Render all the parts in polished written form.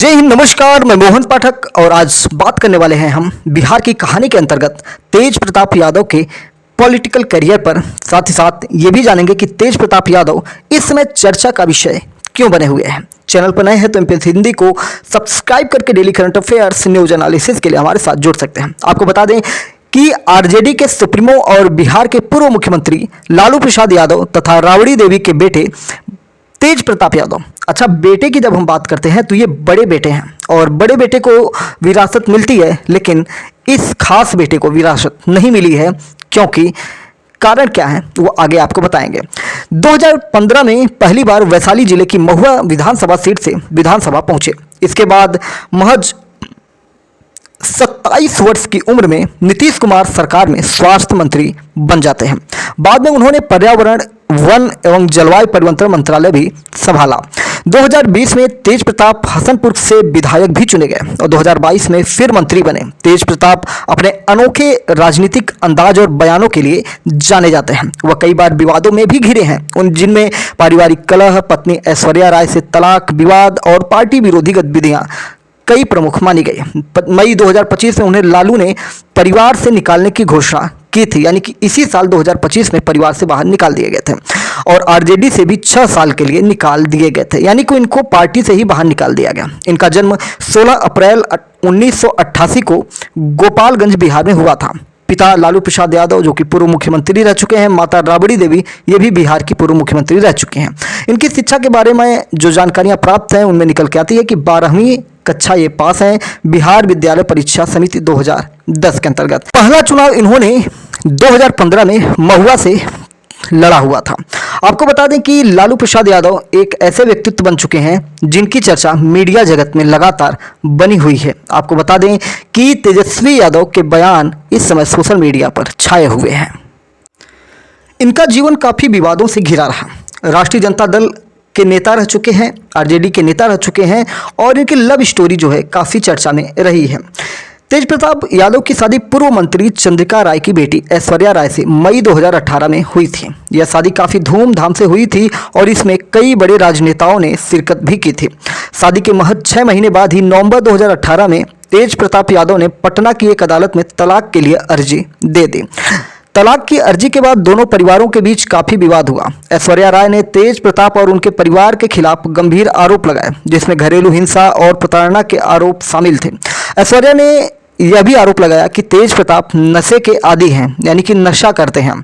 जय हिंद, नमस्कार। मैं मोहन पाठक और आज बात करने वाले हैं हम बिहार की कहानी के अंतर्गत तेज प्रताप यादव के पॉलिटिकल करियर पर। साथ ही साथ ये भी जानेंगे कि तेज प्रताप यादव इस समय चर्चा का विषय क्यों बने हुए हैं। चैनल पर नए हैं तो एमपीएस हिंदी को सब्सक्राइब करके daily current affairs, news analysis के लिए हमारे साथ जुड़ सकते हैं। आपको बता दें कि आरजेडी के सुप्रीमो और बिहार के पूर्व मुख्यमंत्री लालू प्रसाद यादव तथा राबड़ी देवी के बेटे तेज प्रताप यादव। अच्छा, बेटे की जब हम बात करते हैं तो ये बड़े बेटे हैं और बड़े बेटे को विरासत मिलती है, लेकिन इस खास बेटे को विरासत नहीं मिली है। क्योंकि कारण क्या है वो आगे आपको बताएंगे। 2015 में पहली बार वैशाली जिले की महुआ विधानसभा सीट से विधानसभा पहुंचे। इसके बाद महज 27 वर्ष की उम्र में नीतीश कुमार सरकार में स्वास्थ्य मंत्री बन जाते हैं। बाद में उन्होंने पर्यावरण, वन एवं जलवायु परिवर्तन मंत्रालय भी संभाला। 2020 में तेज प्रताप हसनपुर से विधायक भी चुने गए और 2022 में फिर मंत्री बने। तेज प्रताप अपने अनोखे राजनीतिक अंदाज और बयानों के लिए जाने जाते हैं। वह कई बार विवादों में भी घिरे हैं, उन जिनमें पारिवारिक कलह, पत्नी ऐश्वर्या राय से तलाक विवाद और पार्टी विरोधी गतिविधियां कई प्रमुख मानी गई। मई 2025 में उन्हें लालू ने परिवार से निकालने की घोषणा की थी, यानी कि इसी साल 2025 में परिवार से बाहर निकाल दिए गए थे और आरजेडी से भी 6 साल के लिए निकाल दिए गए थे, यानी कि इनको पार्टी से ही बाहर निकाल दिया गया। इनका जन्म 16 अप्रैल 1988 को गोपालगंज बिहार में हुआ था। पिता लालू प्रसाद यादव जो कि पूर्व मुख्यमंत्री रह चुके हैं, माता राबड़ी देवी ये भी बिहार की पूर्व मुख्यमंत्री रह चुके हैं। इनकी शिक्षा के बारे में जो जानकारियां प्राप्त हैं उनमें निकल के आती है कि 12वीं कक्षा ये पास हैं बिहार विद्यालय परीक्षा समिति 2010 के अंतर्गत। पहला चुनाव इन्होंने 2015 में महुआ से लड़ा हुआ था। आपको बता दें कि लालू प्रसाद यादव एक ऐसे व्यक्तित्व बन चुके हैं जिनकी चर्चा मीडिया जगत में लगातार बनी हुई है। आपको बता दें कि तेजस्वी यादव के बयान इस समय सोशल मीडिया पर छाए हुए हैं। इनका जीवन काफ़ी विवादों से घिरा रहा। राष्ट्रीय जनता दल के नेता रह चुके हैं, आरजेडी के नेता रह चुके हैं और इनकी लव स्टोरी जो है काफ़ी चर्चा में रही है। तेज प्रताप यादव की शादी पूर्व मंत्री चंद्रिका राय की बेटी ऐश्वर्या राय से मई 2018 में हुई थी। यह शादी काफ़ी धूमधाम से हुई थी और इसमें कई बड़े राजनेताओं ने शिरकत भी की थी। शादी के महज 6 महीने बाद ही नवंबर 2018 में तेज प्रताप यादव ने पटना की एक अदालत में तलाक के लिए अर्जी दे दी। तलाक की अर्जी के बाद दोनों परिवारों के बीच काफ़ी विवाद हुआ। ऐश्वर्या राय ने तेज प्रताप और उनके परिवार के खिलाफ गंभीर आरोप लगाए, जिसमें घरेलू हिंसा और प्रताड़ना के आरोप शामिल थे। ऐश्वर्या ने यह भी आरोप लगाया कि तेज प्रताप नशे के आदी हैं, यानी कि नशा करते हैं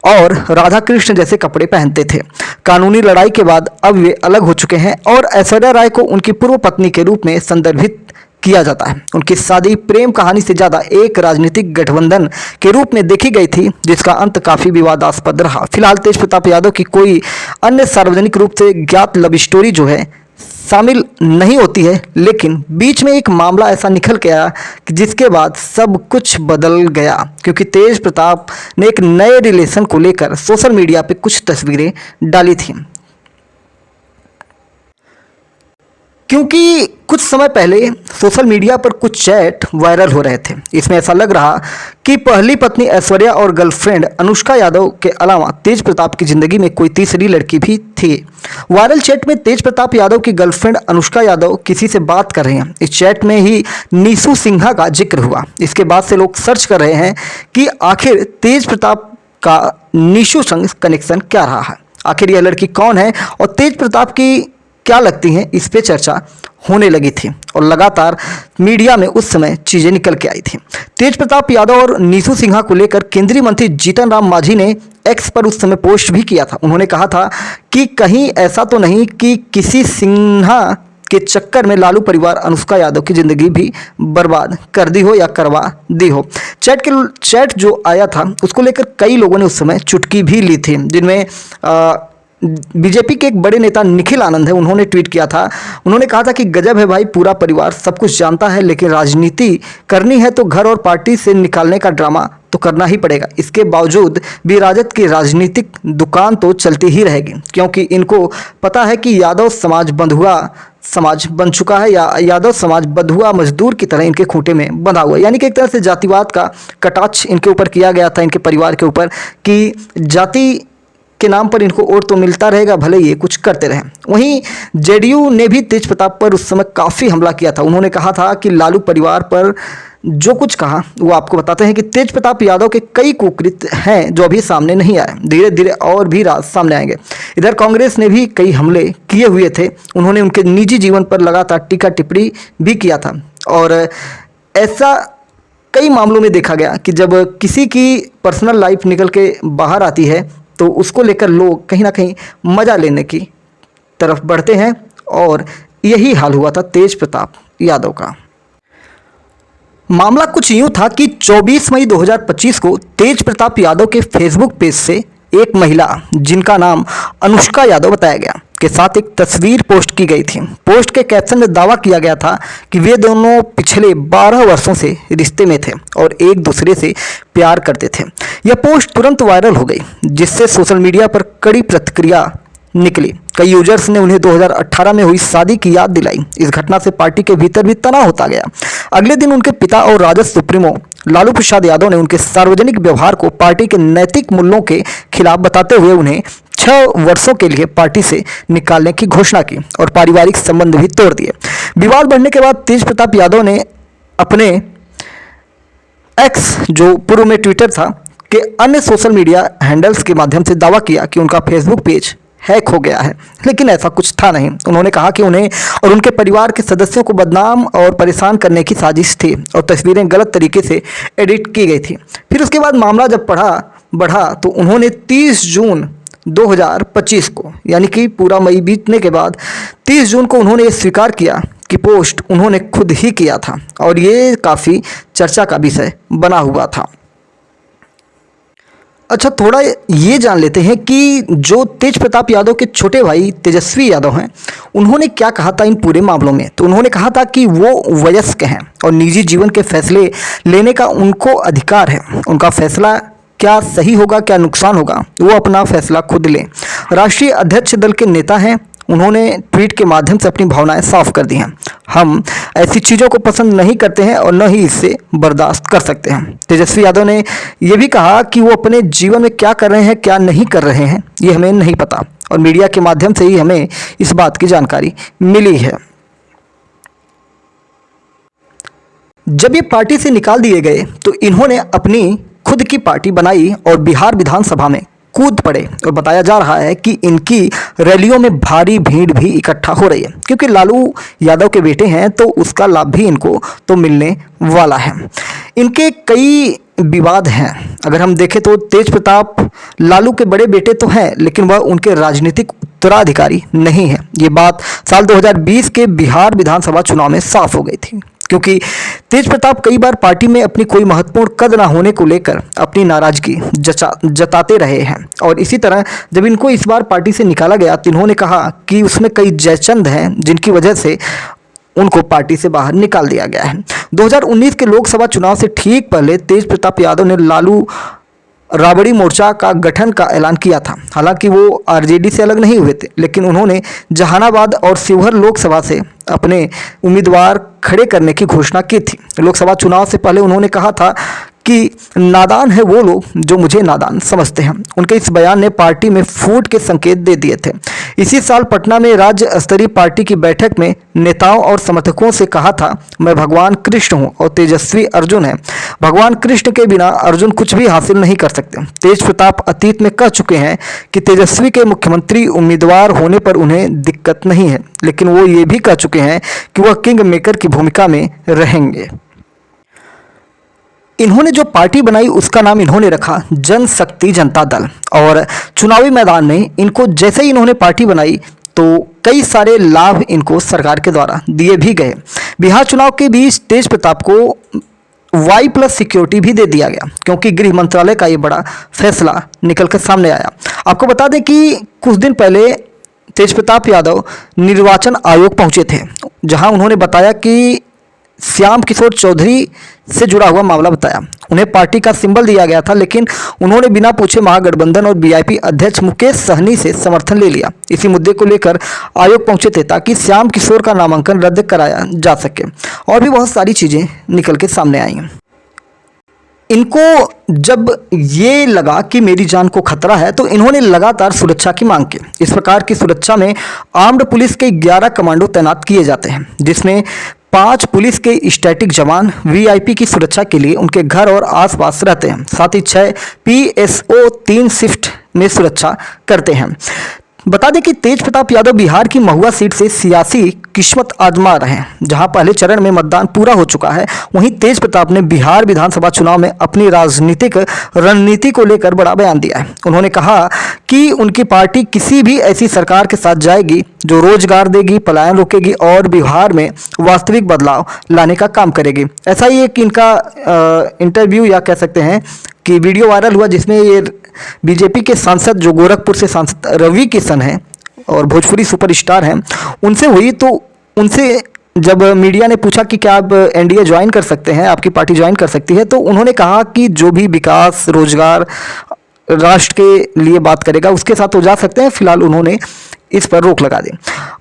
और राधा कृष्ण जैसे कपड़े पहनते थे। कानूनी लड़ाई के बाद अब वे अलग हो चुके हैं और ऐश्वर्या राय को उनकी पूर्व पत्नी के रूप में संदर्भित किया जाता है। उनकी शादी प्रेम कहानी से ज़्यादा एक राजनीतिक गठबंधन के रूप में देखी गई थी, जिसका अंत काफ़ी विवादास्पद रहा। फिलहाल तेज प्रताप यादव की कोई अन्य सार्वजनिक रूप से ज्ञात लव स्टोरी जो है शामिल नहीं होती है, लेकिन बीच में एक मामला ऐसा निकल के आया कि जिसके बाद सब कुछ बदल गया, क्योंकि तेज प्रताप ने एक नए रिलेशन को लेकर सोशल मीडिया पे कुछ तस्वीरें डाली थी। क्योंकि कुछ समय पहले सोशल मीडिया पर कुछ चैट वायरल हो रहे थे। इसमें ऐसा लग रहा कि पहली पत्नी ऐश्वर्या और गर्लफ्रेंड अनुष्का यादव के अलावा तेज प्रताप की जिंदगी में कोई तीसरी लड़की भी थी। वायरल चैट में तेज प्रताप यादव की गर्लफ्रेंड अनुष्का यादव किसी से बात कर रहे हैं। इस चैट में ही नीशू सिन्हा का जिक्र हुआ। इसके बाद से लोग सर्च कर रहे हैं कि आखिर तेज प्रताप का नीशू संग कनेक्शन क्या रहा है, आखिर यह लड़की कौन है और तेज प्रताप की क्या लगती हैं, इस पे चर्चा होने लगी थी और लगातार मीडिया में उस समय चीज़ें निकल के आई थी। तेज प्रताप यादव और नीशू सिन्हा को लेकर केंद्रीय मंत्री जीतन राम मांझी ने एक्स पर उस समय पोस्ट भी किया था। उन्होंने कहा था कि कहीं ऐसा तो नहीं कि किसी सिन्हा के चक्कर में लालू परिवार अनुष्का यादव की ज़िंदगी भी बर्बाद कर दी हो या करवा दी हो। चैट जो आया था उसको लेकर कई लोगों ने उस समय चुटकी भी ली थी, जिनमें बीजेपी के एक बड़े नेता निखिल आनंद है, उन्होंने ट्वीट किया था। उन्होंने कहा था कि गजब है भाई, पूरा परिवार सब कुछ जानता है, लेकिन राजनीति करनी है तो घर और पार्टी से निकालने का ड्रामा तो करना ही पड़ेगा। इसके बावजूद भी राजद की राजनीतिक दुकान तो चलती ही रहेगी, क्योंकि इनको पता है कि यादव समाज बंधुआ समाज बन चुका है या यादव समाज बंधुआ मजदूर की तरह इनके खूंटे में बंधा हुआ है। यानी कि एक तरह से जातिवाद का कटाक्ष इनके ऊपर किया गया था, इनके परिवार के ऊपर, कि जाति के नाम पर इनको वोट तो मिलता रहेगा, भले ये कुछ करते रहें। वहीं जेडीयू ने भी तेज प्रताप पर उस समय काफ़ी हमला किया था। उन्होंने कहा था कि लालू परिवार पर जो कुछ कहा वो आपको बताते हैं कि तेज प्रताप यादव के कई कुकृत्य हैं जो अभी सामने नहीं आए, धीरे धीरे और भी राज सामने आएंगे। इधर कांग्रेस ने भी कई हमले किए हुए थे। उन्होंने उनके निजी जीवन पर लगातार टीका टिप्पणी भी किया था और ऐसा कई मामलों में देखा गया कि जब किसी की पर्सनल लाइफ निकल के बाहर आती है तो उसको लेकर लोग कहीं ना कहीं मज़ा लेने की तरफ बढ़ते हैं और यही हाल हुआ था तेज प्रताप यादव का। मामला कुछ यूं था कि 24 मई 2025 को तेज प्रताप यादव के फेसबुक पेज से एक महिला जिनका नाम अनुष्का यादव बताया गया के साथ एक तस्वीर पोस्ट की गई थी। पोस्ट के कैप्शन में दावा किया गया था कि वे दोनों पिछले 12 वर्षों से रिश्ते में थे और एक दूसरे से प्यार करते थे। यह पोस्ट तुरंत वायरल हो गई, जिससे सोशल मीडिया पर कड़ी प्रतिक्रिया निकली। कई यूजर्स ने उन्हें 2018 में हुई शादी की याद दिलाई। इस घटना से पार्टी के भीतर भी तनाव होता गया। अगले दिन उनके पिता और राजद सुप्रीमो लालू प्रसाद यादव ने उनके सार्वजनिक व्यवहार को पार्टी के नैतिक मूल्यों के खिलाफ बताते हुए उन्हें 6 वर्षों के लिए पार्टी से निकालने की घोषणा की और पारिवारिक संबंध भी तोड़ दिए। विवाद बढ़ने के बाद तेज प्रताप यादव ने अपने एक्स, जो पूर्व में ट्विटर था, के अन्य सोशल मीडिया हैंडल्स के माध्यम से दावा किया कि उनका फेसबुक पेज हैक हो गया है, लेकिन ऐसा कुछ था नहीं। उन्होंने कहा कि उन्हें और उनके परिवार के सदस्यों को बदनाम और परेशान करने की साजिश थी और तस्वीरें गलत तरीके से एडिट की गई थी। फिर उसके बाद मामला जब बढ़ा तो उन्होंने 30 जून 2025 को, यानी कि पूरा मई बीतने के बाद 30 जून को उन्होंने स्वीकार किया कि पोस्ट उन्होंने खुद ही किया था और ये काफ़ी चर्चा का विषय बना हुआ था। अच्छा, थोड़ा ये जान लेते हैं कि जो तेज प्रताप यादव के छोटे भाई तेजस्वी यादव हैं, उन्होंने क्या कहा था इन पूरे मामलों में। तो उन्होंने कहा था कि वो वयस्क हैं और निजी जीवन के फैसले लेने का उनको अधिकार है। उनका फैसला क्या सही होगा, क्या नुकसान होगा, वो अपना फैसला खुद लें। राष्ट्रीय अध्यक्ष दल के नेता हैं। उन्होंने ट्वीट के माध्यम से अपनी भावनाएं साफ कर दी हैं। हम ऐसी चीज़ों को पसंद नहीं करते हैं और न ही इससे बर्दाश्त कर सकते हैं। तेजस्वी यादव ने यह भी कहा कि वो अपने जीवन में क्या कर रहे हैं, क्या नहीं कर रहे हैं, ये हमें नहीं पता और मीडिया के माध्यम से ही हमें इस बात की जानकारी मिली है। जब ये पार्टी से निकाल दिए गए तो इन्होंने अपनी खुद की पार्टी बनाई और बिहार विधानसभा में कूद पड़े और बताया जा रहा है कि इनकी रैलियों में भारी भीड़ भी इकट्ठा हो रही है, क्योंकि लालू यादव के बेटे हैं तो उसका लाभ भी इनको तो मिलने वाला है। इनके कई विवाद हैं। अगर हम देखें तो तेज प्रताप लालू के बड़े बेटे तो हैं, लेकिन वह उनके राजनीतिक उत्तराधिकारी नहीं है। ये बात साल 2020 के बिहार विधानसभा चुनाव में साफ हो गई थी, क्योंकि तेज प्रताप कई बार पार्टी में अपनी कोई महत्वपूर्ण कद ना होने को लेकर अपनी नाराजगी जताते रहे हैं। और इसी तरह जब इनको इस बार पार्टी से निकाला गया तो इन्होंने कहा कि उसमें कई जयचंद हैं जिनकी वजह से उनको पार्टी से बाहर निकाल दिया गया है। 2019 के लोकसभा चुनाव से ठीक पहले तेज प्रताप यादव ने लालू राबड़ी मोर्चा का गठन का ऐलान किया था। हालांकि वो आरजेडी से अलग नहीं हुए थे, लेकिन उन्होंने जहानाबाद और शिवहर लोकसभा से अपने उम्मीदवार खड़े करने की घोषणा की थी। लोकसभा चुनाव से पहले उन्होंने कहा था कि नादान है वो लोग जो मुझे नादान समझते हैं। उनके इस बयान ने पार्टी में फूट के संकेत दे दिए थे। इसी साल पटना में राज्य स्तरीय पार्टी की बैठक में नेताओं और समर्थकों से कहा था, मैं भगवान कृष्ण हूं और तेजस्वी अर्जुन है। भगवान कृष्ण के बिना अर्जुन कुछ भी हासिल नहीं कर सकते। तेज प्रताप अतीत में कह चुके हैं कि तेजस्वी के मुख्यमंत्री उम्मीदवार होने पर उन्हें दिक्कत नहीं है, लेकिन वो ये भी कह चुके हैं कि वह किंग मेकर की भूमिका में रहेंगे। इन्होंने जो पार्टी बनाई उसका नाम इन्होंने रखा जनशक्ति जनता दल और चुनावी मैदान में इनको जैसे ही इन्होंने पार्टी बनाई तो कई सारे लाभ इनको सरकार के द्वारा दिए भी गए। बिहार चुनाव के बीच तेज प्रताप को Y+ सिक्योरिटी भी दे दिया गया, क्योंकि गृह मंत्रालय का ये बड़ा फैसला निकल कर सामने आया। आपको बता दें कि कुछ दिन पहले तेज प्रताप यादव निर्वाचन आयोग पहुंचे थे, जहां उन्होंने बताया कि श्याम किशोर चौधरी से जुड़ा हुआ मामला बताया। उन्हें पार्टी का सिंबल दिया गया था, लेकिन उन्होंने बिना पूछे महागठबंधन और वीआईपी अध्यक्ष मुकेश सहनी से समर्थन ले लिया। इसी मुद्दे को लेकर आयोग पहुंचे थे ताकि श्याम किशोर का नामांकन रद्द कराया जा सके और भी बहुत सारी चीज़ें निकल के सामने आई हैं। इनको जब ये लगा कि मेरी जान को खतरा है तो इन्होंने लगातार सुरक्षा की मांग की। इस प्रकार की सुरक्षा में आर्म्ड पुलिस के 11 कमांडो तैनात किए जाते हैं, जिसमें 5 पुलिस के स्टैटिक जवान वीआईपी की सुरक्षा के लिए उनके घर और आसपास रहते हैं। साथ ही 6 पीएसओ 3 शिफ्ट में सुरक्षा करते हैं। बता दें कि तेज प्रताप यादव बिहार की महुआ सीट से सियासी किस्मत आजमा रहे हैं, जहां पहले चरण में मतदान पूरा हो चुका है। वहीं तेज प्रताप ने बिहार विधानसभा चुनाव में अपनी राजनीतिक रणनीति को लेकर बड़ा बयान दिया है। उन्होंने कहा कि उनकी पार्टी किसी भी ऐसी सरकार के साथ जाएगी जो रोजगार देगी, पलायन रोकेगी और बिहार में वास्तविक बदलाव लाने का काम करेगी। ऐसा ही एक इनका इंटरव्यू या कह सकते हैं कि वीडियो वायरल हुआ, जिसमें ये बीजेपी के सांसद जो गोरखपुर से सांसद रवि किशन हैं और भोजपुरी सुपरस्टार हैं, उनसे हुई। तो उनसे जब मीडिया ने पूछा कि क्या आप एनडीए ज्वाइन कर सकते हैं, आपकी पार्टी ज्वाइन कर सकती है, तो उन्होंने कहा कि जो भी विकास, रोजगार, राष्ट्र के लिए बात करेगा उसके साथ वो जा सकते हैं। फिलहाल उन्होंने इस पर रोक लगा दी।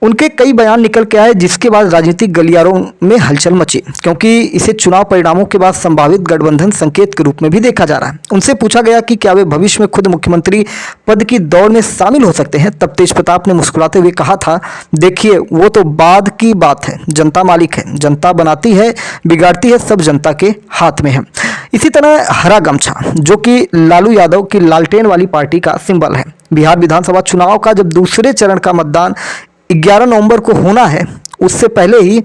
उनके कई बयान निकल के आए, जिसके बाद राजनीतिक गलियारों में हलचल मची, क्योंकि इसे चुनाव परिणामों के बाद संभावित गठबंधन संकेत के रूप में भी देखा जा रहा है। उनसे पूछा गया कि क्या वे भविष्य में खुद मुख्यमंत्री पद की दौड़ में शामिल हो सकते हैं, तब तेज प्रताप ने मुस्कुराते हुए कहा था, देखिए वो तो बाद की बात है, जनता मालिक है, जनता बनाती है, बिगाड़ती है, सब जनता के हाथ में है। इसी तरह हरा गमछा, जो कि लालू यादव की लालटेन वाली पार्टी का सिंबल है। बिहार विधानसभा चुनाव का जब दूसरे चरण का मतदान 11 नवंबर को होना है, उससे पहले ही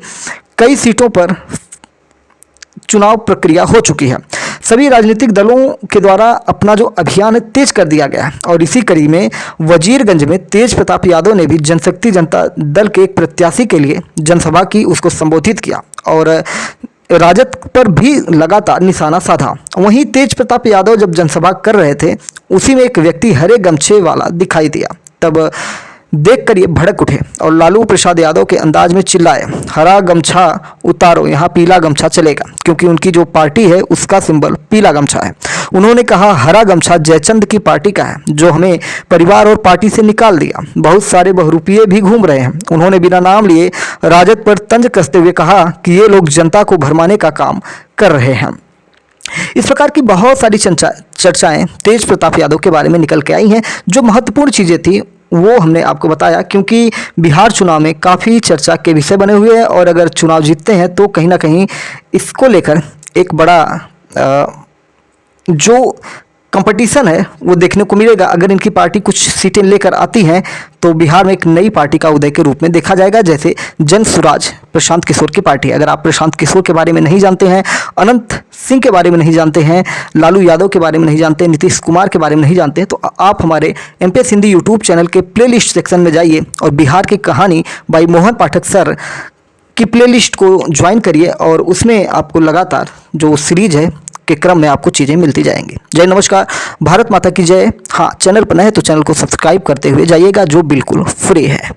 कई सीटों पर चुनाव प्रक्रिया हो चुकी है। सभी राजनीतिक दलों के द्वारा अपना जो अभियान है तेज कर दिया गया है और इसी कड़ी में वजीरगंज में तेज प्रताप यादव ने भी जनशक्ति जनता दल के एक प्रत्याशी के लिए जनसभा की, उसको संबोधित किया और राजद पर भी लगातार निशाना साधा। वहीं तेज प्रताप यादव जब जनसभा कर रहे थे, उसी में एक व्यक्ति हरे गमछे वाला दिखाई दिया। तब देखकर ये भड़क उठे और लालू प्रसाद यादव के अंदाज में चिल्लाए, हरा गमछा उतारो, यहाँ पीला गमछा चलेगा, क्योंकि उनकी जो पार्टी है उसका सिंबल पीला गमछा है। उन्होंने कहा, हरा गमछा जयचंद की पार्टी का है, जो हमें परिवार और पार्टी से निकाल दिया। बहुत सारे बहुरूपिये भी घूम रहे हैं। उन्होंने बिना नाम लिए राजद पर तंज कसते हुए कहा कि ये लोग जनता को भरमाने का काम कर रहे हैं। इस प्रकार की बहुत सारी चर्चाएं तेज प्रताप यादव के बारे में निकल के आई हैं। जो महत्वपूर्ण चीज़ें थी वो हमने आपको बताया, क्योंकि बिहार चुनाव में काफ़ी चर्चा के विषय बने हुए हैं और अगर चुनाव जीतते हैं तो कहीं ना कहीं इसको लेकर एक बड़ा जो कंपटीशन है वो देखने को मिलेगा। अगर इनकी पार्टी कुछ सीटें लेकर आती हैं तो बिहार में एक नई पार्टी का उदय के रूप में देखा जाएगा, जैसे जन स्वराज प्रशांत किशोर की पार्टी। अगर आप प्रशांत किशोर के बारे में नहीं जानते हैं, अनंत सिंह के बारे में नहीं जानते हैं, लालू यादव के बारे में नहीं जानते, नीतीश कुमार के बारे में नहीं जानते हैं, तो आप हमारे एमपीएस हिंदी यूट्यूब चैनल के प्लेलिस्ट सेक्शन में जाइए और बिहार की कहानी बाई मोहन पाठक सर की प्लेलिस्ट को ज्वाइन करिए और उसमें आपको लगातार जो सीरीज है के क्रम में आपको चीज़ें मिलती जाएंगी। जय नमस्कार, भारत माता की जय। हाँ, चैनल पर नए हैं तो चैनल को सब्सक्राइब करते हुए जाइएगा, जो बिल्कुल फ्री है।